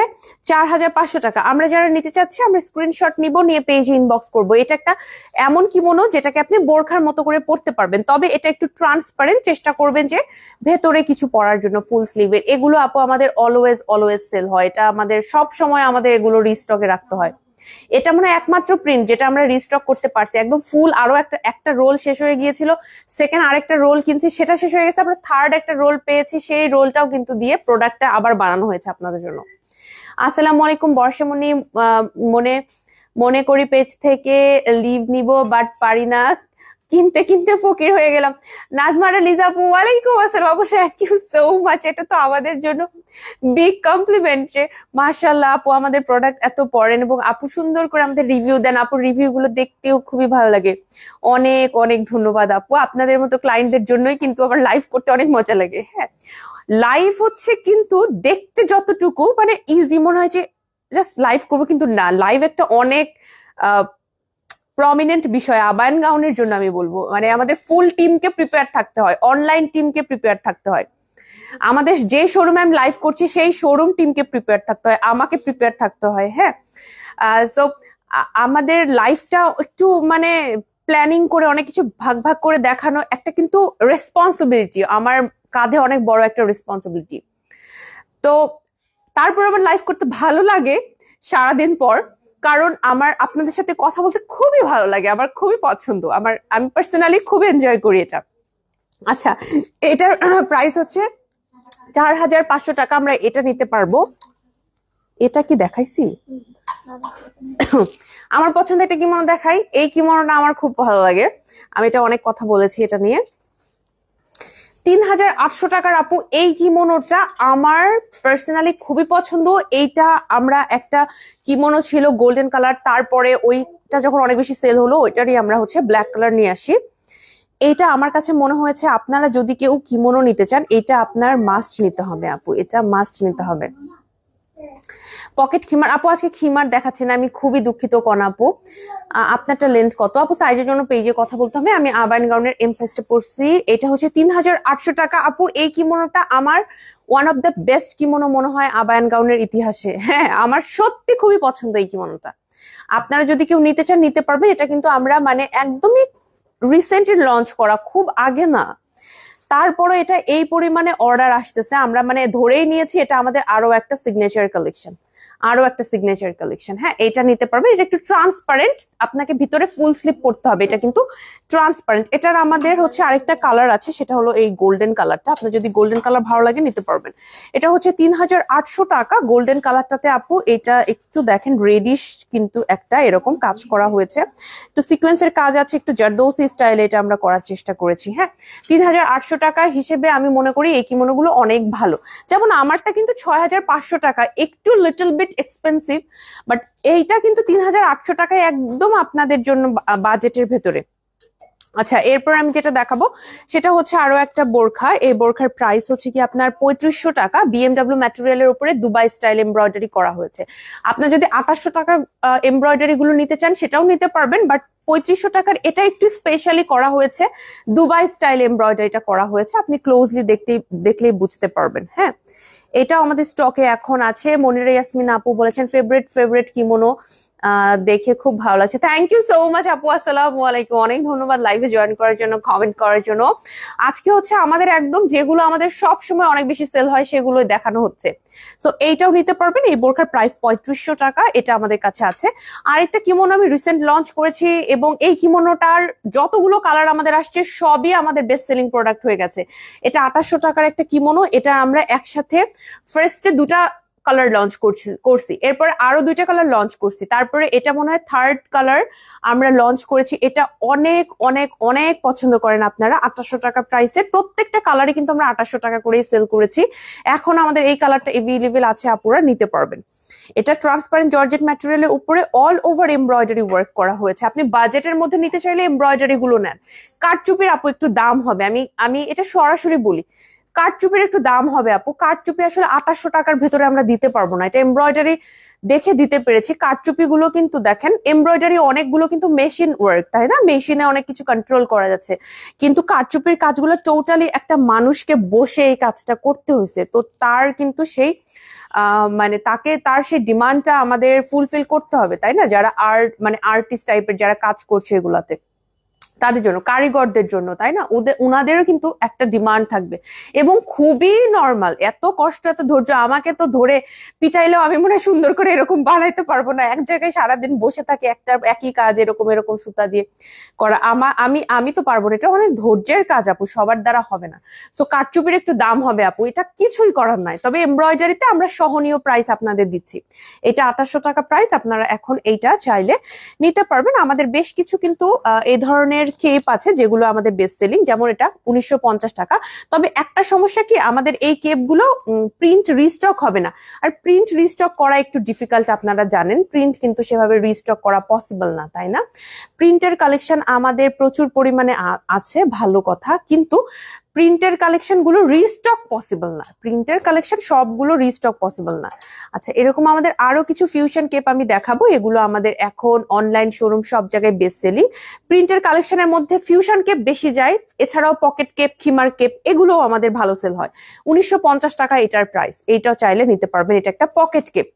4500 টাকা। আমরা যারা নিতে চাচ্ছি আমরা স্ক্রিনশট নিব, নিয়ে পেজে ইনবক্স করব। এটা একটা এমন কিমোনো যেটাকে আপনি বোরখার মতো করে পরতে পারবেন, তবে এটা একটু ট্রান্সপারেন্ট, চেষ্টা করবেন যে ভেতরে কিছু পরার জন্য ফুল স্লিভের। এগুলো আপু আমাদের অলওয়েজ সেল হয়, এটা আমাদের সব সময় আমাদের এগুলো রিস্টকে রাখতে হয়। এটা মনে হয় একমাত্র প্রিন্ট যেটা আমরা রিস্টক করতে পারছি একদম ফুল। আরো একটা রোল শেষ হয়ে গিয়েছিল, সেকেন্ড আরেকটা রোল কিনছি, সেটা শেষ হয়ে গেছে, আমরা থার্ড একটা রোল পেয়েছি, সেই রোলটাও কিন্তু দিয়ে প্রোডাক্টটা আবার বানানো হয়েছে আপনাদের জন্য। আসসালামু আলাইকুম বর্ষামণি, মনে করি পেজ থেকে লিভ নিব বাট পারি না, কিনতে কিনতে ফকির হয়ে গেলাম। নাজমারা লিজা আপু ওয়ালাইকুম আসসালাম আপু, থ্যাংক ইউ সো মাচ। এটা তো আমাদের জন্য বিগ কমপ্লিমেন্ট যে মাশাআল্লাহ আপু আমাদের প্রোডাক্ট এত পড়েন এবং আপু সুন্দর করে আমাদের রিভিউ দেন। আপুর রিভিউ গুলো দেখতেও খুবই ভালো লাগে। অনেক অনেক ধন্যবাদ আপু, আপনাদের মতো ক্লায়েন্টদের জন্যই কিন্তু আমার লাইভ করতে অনেক মজা লাগে। হ্যাঁ, লাইভ হচ্ছে কিন্তু দেখতে যতটুকু মানে ইজি মনে হয় যে জাস্ট লাইভ করবো, কিন্তু না, লাইভ একটা অনেক প্রমিনেন্ট বিষয়। আবায়ান গাউনের জন্য আমি বলবো মানে আমাদের ফুল টিমকে প্রিপেয়ার থাকতে হয়, অনলাইন টিমকে প্রিপেয়ার থাকতে হয়। আমাদের যে শোরুমে আমি লাইভ করছি সেই শোরুম টিমকে প্রিপেয়ার থাকতে হয়, আমাকে প্রিপেয়ার থাকতে হয়। হ্যাঁ, সো আমাদের লাইফটা একটু মানে প্ল্যানিং করে অনেক কিছু ভাগ ভাগ করে দেখানো একটা কিন্তু রেসপন্সিবিলিটি, আমার কাঁধে অনেক বড় একটা রেসপন্সিবিলিটি। তো তারপর আবার লাইভ করতে ভালো লাগে সারাদিন পর, কারণ আমার আপনাদের সাথে কথা বলতে খুবই ভালো লাগে, আমার খুবই পছন্দ, আমি পার্সোনালি খুব এনজয় করি এটা। আচ্ছা, এটার প্রাইস হচ্ছে 4500 টাকা। আমরা এটা নিতে পারবো। এটা কি দেখাইছি? আমার পছন্দ এটা কিমোনো দেখাই। এই কিমোনোটা আমার খুব ভালো লাগে, আমি এটা অনেক কথা বলেছি এটা নিয়ে। 3800 টাকার আপু এই কিমোনোটা আমার পার্সোনালি খুবই পছন্দ। এইটা আমরা একটা কিমোনো ছিল গোল্ডেন কালার, তারপরে ওইটা যখন অনেক বেশি সেল হলো ওইটারই আমরা হচ্ছে ব্ল্যাক কালার নিয়ে আসি। এইটা আমার কাছে মনে হয়েছে আপনারা যদি কেউ কিমোনো নিতে চান এটা আপনার মাস্ট নিতে হবে আপু, এটা মাস্ট নিতে হবে। পকেট খিমার আপু আজকে খিমার দেখাচ্ছি না, আমি খুবই দুঃখিত কোন আপু। আপনারটা লেন্থ কত আপু? সাইজের জন্য পেজে কথা বলতে হবে। আমি আবায়ান গাউনের এম সাইজটা পড়ছি, এটা হচ্ছে 3800 টাকা আপু। এই কিমোনোটা আমার one of the best kimono মনে হয় আবায়ান গাউনের ইতিহাসে। হ্যাঁ, আমার সত্যি খুবই পছন্দ এই কিমোনোটা। আপনারা যদি কেউ নিতে চান নিতে পারবেন। এটা কিন্তু আমরা মানে একদমই রিসেন্টলি লঞ্চ করা, খুব আগে না, তারপরে এটা এই পরিমাণে অর্ডার আসতেছে, আমরা মানে ধরেই নিয়েছি এটা আমাদের আরো একটা সিগনেচার কালেকশন, আরো একটা সিগনেচার কালেকশন। হ্যাঁ, এটা নিতে পারবেন। এটা একটু ট্রান্সপারেন্ট, আপনাকে ভিতরে ফুল স্লিপ পড়তে হবে, এটা কিন্তু ট্রান্সপারেন্ট। এটার আমাদের হচ্ছে আরেকটা কালার আছে, সেটা হলো এই গোল্ডেন কালারটা। আপনার যদি গোল্ডেন কালার ভালো লাগে নিতে পারবেন। এটা হচ্ছে 3800 টাকা গোল্ডেন কালারটাতে আপু। এটা একটু দেখেন রেডিশ কিন্তু একটা এরকম কাজ করা হয়েছে, একটু সিকোয়েন্সের কাজ আছে, একটু জারদৌসি স্টাইলে এটা আমরা করার চেষ্টা করেছি। হ্যাঁ, 3800 টাকা হিসেবে আমি মনে করি এই কিমোনোগুলো অনেক ভালো। যেমন আমারটা কিন্তু 6500 টাকা, একটু লিটল বিট এক্সপেন্সিভ, বাট এইটা কিন্তু 3800 টাকায় একদম আপনাদের জন্য বাজেটের ভেতরে। আচ্ছা, এরপর আমি যেটা দেখাবো সেটা হচ্ছে আরো একটা বোরখা। এই বোরখার প্রাইস হচ্ছে কি আপনার 3500 টাকা। বিএমডাব্লিউ ম্যাটেরিয়ালের উপরে দুবাই স্টাইল এমব্রয়ডারি করা হয়েছে। আপনার যদি 2800 টাকার এমব্রয়ডারি গুলো নিতে চান সেটাও নিতে পারবেন, বাট 3500 টাকার এটা একটু স্পেশালি করা হয়েছে, দুবাই স্টাইল এমব্রয়ডারিটা করা হয়েছে। আপনি ক্লোজলি দেখলেই বুঝতে পারবেন। হ্যাঁ, এটা আমাদের স্টকে এখন আছে। মনিরা ইয়াসমিন আপু বলেছেন ফেভারিট কিমোনো, দেখে খুব ভালো লাগছে। থ্যাংক ইউ সো মাচ আপু, আসসালামু আলাইকুম। অনেক ধন্যবাদ লাইভে জয়েন করার জন্য, কমেন্ট করার জন্য। আজকে হচ্ছে আমাদের একদম যেগুলো আমাদের সব সময় অনেক বেশি সেল হয় সেগুলোই দেখানো হচ্ছে। সো এইটাও নিতে পারবেন। এই বোরখার প্রাইস 3500 টাকা, এটা আমাদের কাছে আছে। আরেকটা কিমোনো আমি রিসেন্ট লঞ্চ করেছি এবং এই কিমোনোটার যতগুলো কালার আমাদের আসছে সবই আমাদের বেস্ট সেলিং প্রোডাক্ট হয়ে গেছে। এটা 2800 টাকার একটা কিমোনো, এটা আমরা একসাথে ফার্স্টে দুটা কালার লঞ্চ করছি, এরপরে আরো দুইটা কালার লঞ্চ করছি, তারপরে এটা মনে হয় থার্ড কালার আমরা লঞ্চ করেছি। এটা অনেক অনেক অনেক পছন্দ করেন আপনারা। 2800 টাকা প্রাইসে প্রত্যেকটা কালারই কিন্তু আমরা 2800 টাকা করেই সেল করেছি। এখন আমাদের এই কালারটা এভেলেবেল আছে, আপুরা নিতে পারবেন। এটা ট্রান্সপারেন্ট জর্জেট ম্যাটেরিয়ালের উপরে অল ওভার এমব্রয়ডারি ওয়ার্ক করা হয়েছে। আপনি বাজেটের মধ্যে নিতে চাইলে এমব্রয়ডারি গুলো নেন। কারচুপির আপু একটু দাম হবে, আমি এটা সরাসরি বলি, কারচুপির একটু দাম হবে আপু। কারচুপি আসলে 2800 টাকার ভেতরে আমরা দিতে পারবো না। এটা এমব্রয়ডারি দেখে দিতে পেরেছি। কারচুপি গুলো কিন্তু দেখেন এমব্রয়ডারি অনেকগুলো কিন্তু মেশিন ওয়ার্ক, তাই না? মেশিনে অনেক কিছু কন্ট্রোল করা যাচ্ছে, কিন্তু কারচুপির কাজগুলো টোটালি একটা মানুষকে বসে এই কাজটা করতে হয়েছে। তো তার কিন্তু সেই মানে তার সেই ডিমান্ডটা আমাদের ফুলফিল করতে হবে, তাই না? যারা আর্টিস্ট টাইপের যারা কাজ করছে এগুলাতে, তাদের জন্য, কারিগরদের জন্য, তাই না? উনাদেরও কিন্তু একটা ডিমান্ড থাকবে এবং খুবই নর্মাল। এত কষ্ট এত ধৈর্য, আমাকে তো ধরে পিটাইলেও আমি মনে হয় সুন্দর করে এরকম বানাইতে পারবো না। এক জায়গায় সারাদিন বসে থাকে একটা একই কাজ এরকম এরকম সুতা দিয়ে করা, আমি তো পারবো না। এটা অনেক ধৈর্যের কাজ আপু, সবার দ্বারা হবে না। সো কারচুপির একটু দাম হবে আপু, এটা কিছুই করার নাই। তবে এমব্রয়ডারিতে আমরা সহনীয় প্রাইস আপনাদের দিচ্ছি। এটা 2800 টাকা প্রাইস, আপনারা এখন এইটা চাইলে নিতে পারবেন। আমাদের বেশ কিছু কিন্তু এই ধরনের কেপ আছে যেগুলো আমাদের বেস্ট সেলিং, যেমন এটা 1950 টাকা। তবে একটা সমস্যা কি, আমাদের এই কেপগুলো প্রিন্ট রিস্টক হবে না, আর প্রিন্ট রিস্টক করা একটু ডিফিকাল্ট, আপনারা জানেন প্রিন্ট কিন্তু সেভাবে রিস্টক করা পসিবল না, তাই না? প্রিন্টের কালেকশন আমাদের প্রচুর পরিমাণে আছে, ভালো কথা, কিন্তু প্রিন্টের কালেকশন গুলো রিস্টক পসিবল না, প্রিন্টের কালেকশন সবগুলো রিস্টক পসিবল না। আচ্ছা, এরকম আমাদের আরো কিছু ফিউশন কেপ আমি দেখাবো, এগুলো আমাদের এখন অনলাইন শোরুম সব জায়গায় বেস্ট সেলিং। প্রিন্টের কালেকশনের মধ্যে ফিউশন কেপ বেশি যায়, এছাড়াও পকেট কেপ, খিমার কেপ, এগুলোও আমাদের ভালো সেল হয়। 1950 টাকা এটার প্রাইস, এইটাও চাইলে নিতে পারবেন, এটা একটা পকেট কেপ,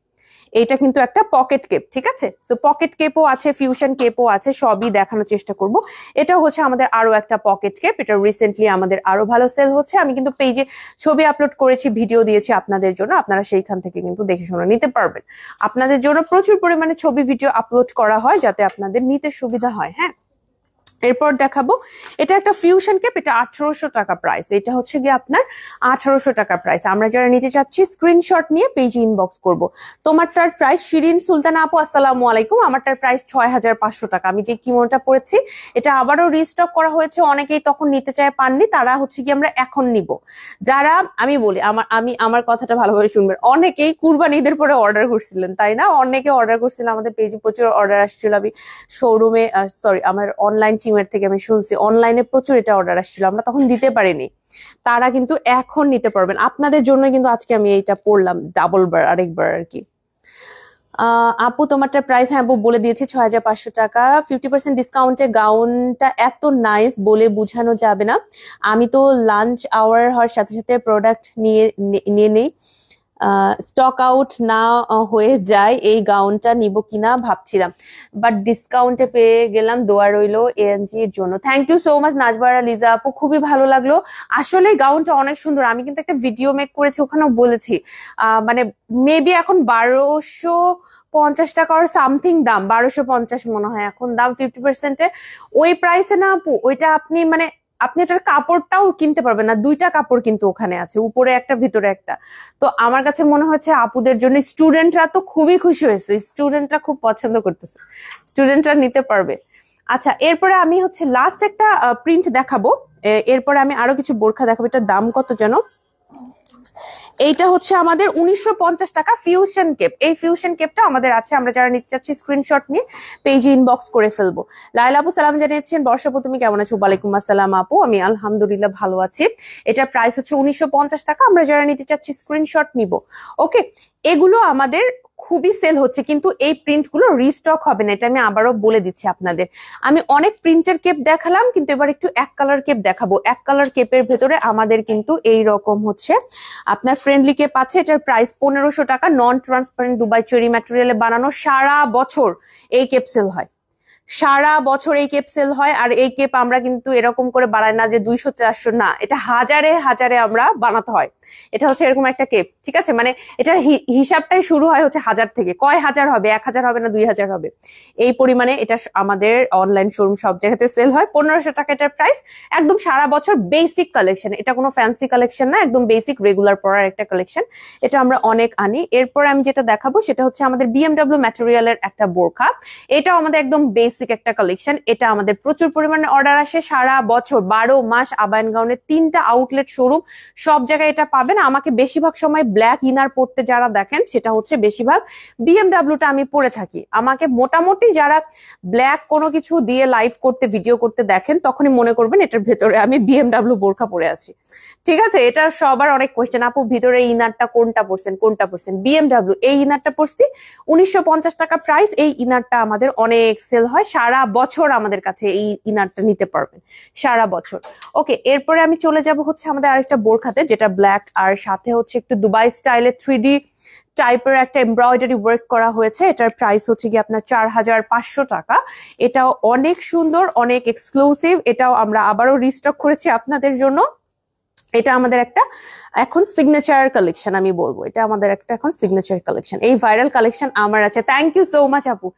এইটা কিন্তু একটা পকেট কেপ, ঠিক আছে? সো পকেট কেপও আছে, ফিউশন কেপও আছে, সবই দেখানোর চেষ্টা করব। এটা হচ্ছে আমাদের আরো একটা পকেট কেপ, এটা রিসেন্টলি আমাদের আরো ভালো সেল হচ্ছে। আমি কিন্তু পেজে ছবি আপলোড করেছি, ভিডিও দিয়েছি আপনাদের জন্য, আপনারা সেইখান থেকে কিন্তু দেখে শুনে নিতে পারবেন। আপনাদের জন্য প্রচুর পরিমাণে ছবি ভিডিও আপলোড করা হয় যাতে আপনাদের নিতে সুবিধা হয়। হ্যাঁ, এরপর দেখাবো, এটা একটা ফিউশন কেপ, এটা 1800 টাকা প্রাইস, এটা হচ্ছে গিয়ে আপনার 1800 টাকা প্রাইস। আমরা যারা নিতে চাচ্ছি স্ক্রিনশট নিয়ে পেজে ইনবক্স করব। তোমারটার প্রাইস শিরিন সুলতানা আপু আসসালামু আলাইকুম, আমারটার প্রাইস 6500 টাকা। আমি যে কিমোটা পরেছি এটা আবারও রিস্টক করা হয়েছে, অনেকেই তখন নিতে চায় পাননি, তারা হচ্ছে কি আমরা এখন নিব। যারা, আমি বলি আমার কথাটা ভালোভাবে শুনবেন, অনেকেই কুরবানি ঈদের পরে অর্ডার করছিলেন, তাই না? অনেকে অর্ডার করছিলেন, আমাদের পেজে প্রচুর অর্ডার আসছিল। আমি শোরুমে সরি আমার অনলাইন টিমের থেকে আমি শুনছি অনলাইনে প্রচুর এটা অর্ডার আসছিল, আমরা তখন দিতে পারিনি, তারা কিন্তু এখন নিতে পারবেন। আপনাদের জন্য কিন্তু আজকে আমি এইটা পড়লাম ডাবল বার, আরেকবার আর কি। আপু তোমারটা প্রাইস, হ্যাঁ আপু বলে দিয়েছি, 6500 টাকা। 50% ডিসকাউন্টে গাউনটা এত নাইস বলে বোঝানো যাবে না। আমি তো লাঞ্চ আওয়ার হওয়ার সাথে সাথে প্রোডাক্ট নিয়ে নেই, স্টক আউট না হয়ে যায়, এই গাউনটা নিব কিনা ভাবছিলাম, বাট ডিসকাউন্টে পেয়ে গেলাম, দোয়া রইলো এএনজি এর জন্য। Thank you so much Nazbara Liza আপু, খুবই ভালো লাগলো। আসলে গাউনটা অনেক সুন্দর, আমি কিন্তু একটা ভিডিও মেক করেছি, ওখানেও বলেছি মানে মেবি এখন 1250 টাকা আর সামথিং দাম, 1250 মনে হয় এখন দাম 50%-এ। ওই প্রাইসে না আপু, ওইটা আপনি মানে আপনি এটার কাপড়টাও কিনতে পারবেন না, দুইটা কাপড় কিন্তু ওখানে আছে, উপরে একটা ভিতরে একটা। তো আমার কাছে মনে হচ্ছে আপুদের জন্য, স্টুডেন্টরা তো খুবই খুশি হয়েছে, স্টুডেন্টরা খুব পছন্দ করতেছে, স্টুডেন্টরা নিতে পারবে। আচ্ছা, এরপরে আমি হচ্ছে লাস্ট একটা প্রিন্ট দেখাবো, এরপরে আমি আরো কিছু বোরখা দেখাবো। এটার দাম কত যেন, এইটা হচ্ছে আমাদের 1950 টাকা ফিউশন কেপ। এই ফিউশন কেপটা আমাদের আছে, আমরা যারা নিতে চাচ্ছি স্ক্রিনশট নিয়ে পেজে ইনবক্স করে ফেলবো। লাইলা আপু সালাম জানিয়েছেন, বর্ষাপু তুমি কেমন আছো? ওয়ালাইকুম আসসালাম আপু, আমি আলহামদুলিল্লাহ ভালো আছি। এটার প্রাইস হচ্ছে 1950 টাকা, আমরা যারা নিতে চাচ্ছি স্ক্রিনশট নিব। ওকে, এগুলো আমাদের খুবই সেল হচ্ছে, কিন্তু এই প্রিন্ট গুলো রিস্টক হবে না, এটা আমি আবারও বলে দিচ্ছি আপনাদের। আমি অনেক প্রিন্টের কেপ দেখালাম, কিন্তু এবার একটু এক কালার কেপ দেখাবো। এক কালার কেপের ভেতরে আমাদের কিন্তু এই রকম হচ্ছে আপনার ফ্রেন্ডলি কেপ আছে, এটার প্রাইস 1500 টাকা। নন ট্রান্সপারেন্ট দুবাই চেরি ম্যাটেরিয়ালে বানানো, সারা বছর এই কেপ সেল হয়, সারা বছর এই কেপ সেল হয়। আর এই কেপ আমরা কিন্তু এরকম করে বানাই না যে 200-400, না, এটা হাজারে হাজারে আমরা বানাতে হয়। এটা হচ্ছে এরকম একটা কেপ, ঠিক আছে? মানে এটার হিসাবটাই শুরু হয় হচ্ছে 1000 থেকে, কয় হাজার হবে, 1000 হবে না 2000 হবে, এই পরিমাণে এটা আমাদের অনলাইন শোরুম সব জায়গাতে সেল হয়। 1500 টাকা এটার প্রাইস, একদম সারা বছর বেসিক কালেকশন, এটা কোনো ফ্যান্সি কালেকশন না, একদম বেসিক রেগুলার পরার একটা কালেকশন, এটা আমরা অনেক আনি। এরপর আমি যেটা দেখাবো সেটা হচ্ছে আমাদের বিএমডব্লিউ ম্যাটেরিয়ালের একটা বোরখা, এটাও আমাদের একদম বেসিক একটা কালেকশন। এটা আমাদের প্রচুর পরিমাণে অর্ডার আসে সারা বছর, 12 মাস। আবায়ন গাউনের 3টা আউটলেট শোরুম, সব জায়গায় এটা পাবেন। আমাকে বেশিরভাগ সময় ব্ল্যাক ইনার পড়তে যারা দেখেন, সেটা হচ্ছে বেশিরভাগ বিএমডব্লিউটা আমি পরে থাকি। আমাকে মোটামুটি যারা ব্ল্যাক কোনো কিছু দিয়ে লাইভ করতে, ভিডিও করতে দেখেন, তখনই মনে করবেন এটার ভেতরে আমি বিএমডব্লিউ বোরখা পরে আছি, ঠিক আছে? এটা সবার অনেক কোয়েশ্চেন, আপু ভিতরে ইনারটা কোনটা পরছেন, কোনটা পরছেন? বিএমডব্লিউ এই ইনারটা পরছি, 1950 টাকা প্রাইস। এই ইনারটা আমাদের অনেক সেল হয়, সারা বছর আমাদের কাছে এই ইনারটা নিতে পারবেন, সারা বছর। ওকে, এরপরে আমি চলে যাব হচ্ছে আমাদের আরেকটা বোরখাতে, যেটা ব্ল্যাক আর সাথে হচ্ছে একটু দুবাই স্টাইলে 3D টাইপের একটা এমব্রয়ডারি ওয়ার্ক করা হয়েছে। এটার প্রাইস হচ্ছে কি আপনার 4500 টাকা। এটাও অনেক সুন্দর, অনেক এক্সক্লুসিভ, এটাও আমরা আবারও রিস্টক করেছি আপনাদের জন্য। এটা আমাদের একটা এখন সিগনেচার কালেকশন, আমি বলবো এটা আমাদের একটা এখন সিগনেচার কালেকশন। এই ভাইরাল কালেকশন আমার আছে। থ্যাংক ইউ সো মাচ আপু,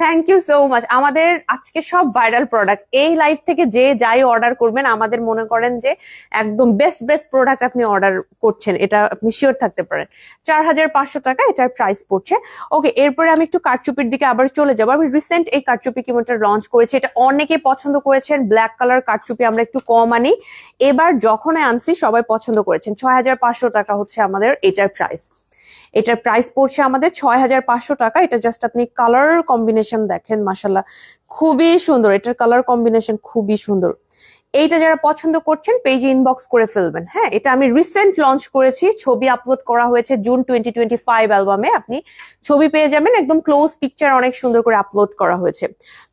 থ্যাংক ইউ সো মাচ। আমাদের আজকে সব ভাইরাল প্রোডাক্ট, এই লাইভ থেকে যে যাই অর্ডার করবেন আমাদের মনে করেন যে একদম বেস্ট বেস্ট প্রোডাক্ট আপনি অর্ডার করছেন, এটা আপনি শিওর থাকতে পারেন। 4500 টাকা এটার প্রাইস পড়ছে। ওকে, এরপরে আমি একটু কারচুপির দিকে আবার চলে যাবো। আমি রিসেন্ট এই কারচুপি কিমোটা লঞ্চ করেছি, এটা অনেকে পছন্দ করেছেন। ব্ল্যাক কালার কারচুপি আমরা একটু কম আনি, এবার যখন আনছি সবাই পছন্দ করেছেন। 6500 টাকা হচ্ছে আমাদের এটার প্রাইস। এটার প্রাইস পড়ছে আমাদের 6500 টাকা। এটা জাস্ট আপনি কালার কম্বিনেশন দেখেন, মাশাল্লাহ খুবই সুন্দর, এটার কালার কম্বিনেশন খুবই সুন্দর। এইটা যারা পছন্দ করছেন পেজে ইনবক্স করে ফেলবেন। হ্যাঁ, এটা আমি রিসেন্ট লঞ্চ করেছি, ছবি আপলোড করা হয়েছে জুন 2025 অ্যালবামে, আপনি ছবি পেয়ে যাবেন, একদম ক্লোজ পিকচার অনেক সুন্দর করে আপলোড করা হয়েছে।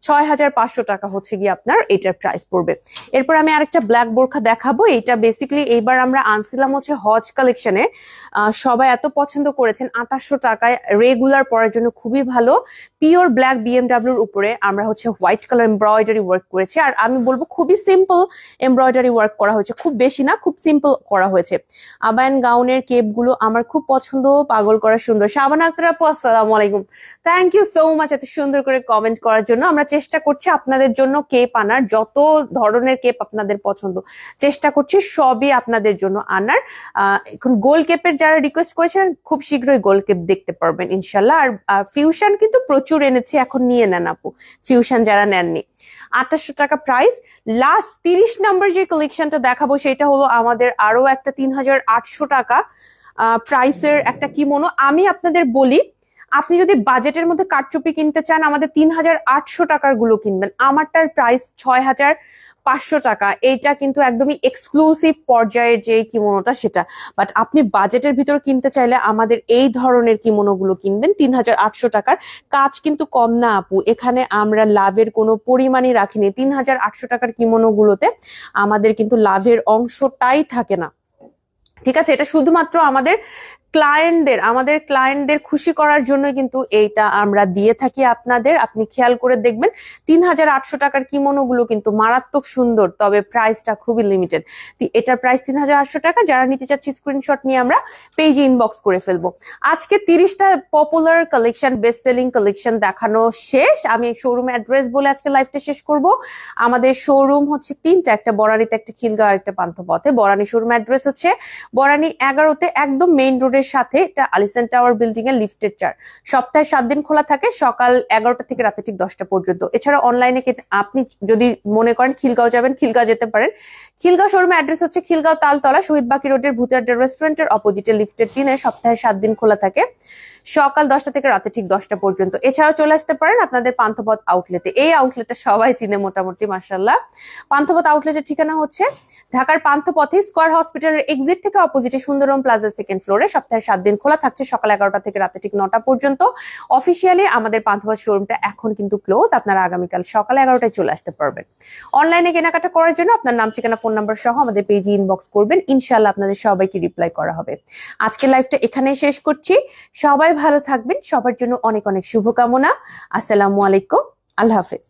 6500 টাকা হচ্ছে গিয়ে আপনার এটার প্রাইস পড়বে। এরপর আমি আরেকটা ব্ল্যাক বোরখা দেখাবো। এইটা বেসিক্যালি এইবার আমরা আনছিলাম হচ্ছে হজ কালেকশনে, সবাই এত পছন্দ করেছেন। 2800 টাকায় রেগুলার পরার জন্য খুবই ভালো। পিওর ব্ল্যাক বিএমডাব্লিউর উপরে আমরা হচ্ছে হোয়াইট কালার এমব্রয়ডারি ওয়ার্ক করেছি, আর আমি বলবো খুবই সিম্পল এমব্রয়ডারি ওয়ার্ক করা হয়েছে, খুব বেশি না, খুব সিম্পল করা হয়েছে। আবায়ান গাউনের কেপ গুলো আমার খুব পছন্দ, পাগল করা সুন্দর। শাবানা আক্তার আপু আসসালামু আলাইকুম, থ্যাংক ইউ সো মাচ এত সুন্দর করে কমেন্ট করার জন্য। আমরা চেষ্টা করছি আপনাদের জন্য কেপ আনার, যত ধরনের কেপ আপনাদের পছন্দ চেষ্টা করছি সবই আপনাদের জন্য আনার। এখন গোল কেপের যারা রিকোয়েস্ট করেছেন খুব শীঘ্রই গোল কেপ দেখতে পারবেন ইনশাল্লাহ। আর ফিউশন কিন্তু প্রচুর এনেছি, এখন নিয়ে নেন আপু ফিউশন যারা নেননি। 2800 টাকা প্রাইস। লাস্ট 30 নাম্বার যে কালেকশনটা দেখাবো সেটা হলো আমাদের আরো একটা 3800 টাকা প্রাইসের একটা কিমোনো। আমি আপনাদের বলি, আপনি যদি বাজেটের মধ্যে কারচুপি কিনতে চান আমাদের 3800 টাকার গুলো কিনবেন। আমারটার প্রাইস 6500 টাকা। এইটা কিন্তু একদমই এক্সক্লুসিভ পর্যায়ের যে কিমোনোটা সেটা, বাট আপনি বাজেটের ভিতর কিনতে চাইলে আমাদের এই ধরনের কিমোনো গুলো কিনবেন 3800 টাকার। কাজ কিন্তু কম না আপু, এখানে আমরা লাভের কোনো পরিমাণই রাখিনি। 3800 টাকার কিমোনো গুলোতে আমাদের কিন্তু লাভের অংশটাই থাকে না, ঠিক আছে? এটা শুধুমাত্র আমাদের ক্লায়েন্টদের খুশি করার জন্য কিন্তু এইটা আমরা দিয়ে থাকি আপনাদের। আপনি খেয়াল করে দেখবেন 3800 টাকার কিমোনো গুলো কিন্তু মারাত্মক সুন্দর, তবে প্রাইসটা খুবই লিমিটেড। এটার প্রাইস 3800 টাকা। যারা নিতে চাচ্ছি স্ক্রিনশট নিয়ে আমরা পেজে ইনবক্স করে ফেলবো। আজকে 30টা popular collection, best selling collection দেখানো শেষ। আমি শোরুম অ্যাড্রেস বলে আজকে লাইভটা শেষ করব। আমাদের শোরুম হচ্ছে 3টা, একটা বরানীতে, একটা খিলগাঁও, আর একটা পান্থপথে। বরানী শোরুম অ্যাড্রেস হচ্ছে বরানী 11তে, একদম মেইন রোডের সাথে। এটা আলিসেন টাওয়ার বিল্ডিং এর লিফটের 4। সপ্তাহে 7 দিন খোলা থাকে, সকাল 11টা থেকে রাতে ঠিক 10টা পর্যন্ত। এছাড়া অনলাইনে আপনি যদি মনে করেন খিলগাঁও যাবেন, খিলগাঁও যেতে পারেন। খিলগাঁও শোরুমের অ্যাড্রেস হচ্ছে খিলগাঁও তালতলা শহীদ বাকি রোডের ভূতের রেস্টুরেন্টের অপোজিটে লিফটের 3-এ। সপ্তাহে 7 দিন খোলা থাকে, সকাল 10টা থেকে রাতে ঠিক 10টা পর্যন্ত। এছাড়াও চলে আসতে পারেন আপনাদের পান্থপথ আউটলেটে। এই আউটলেটটা সবাই চিনে মোটামুটি, মাশাআল্লাহ। পান্থপথ আউটলেটের ঠিকানা হচ্ছে ঢাকার পান্থপথে স্কয়ার হসপিটালের এক্সিট থেকে অপোজিটে সুন্দরম প্লাজা 2nd ফ্লোরে। সপ্তাহে 7 দিন খোলা থাকছে, সকাল 11টা থেকে রাতে ঠিক 9টা পর্যন্ত। অফিসিয়ালি আমাদের পান্থপথ শোরুমটা এখন কিন্তু ক্লোজ, আপনারা আগামীকাল সকাল 11টায় চলে আসতে পারবেন। অনলাইনে কেনাকাটা করার জন্য আপনার নাম, ঠিকানা, ফোন নাম্বার সহ আমাদের পেজে ইনবক্স করবেন, ইনশাআল্লাহ আপনাদের সবাইকে রিপ্লাই করা হবে। আজকের লাইভটা এখানে শেষ করছি। সবাই ভালো থাকবেন, সবার জন্য অনেক অনেক শুভকামনা। আসসালামু আলাইকুম, আল্লাহ হাফেজ।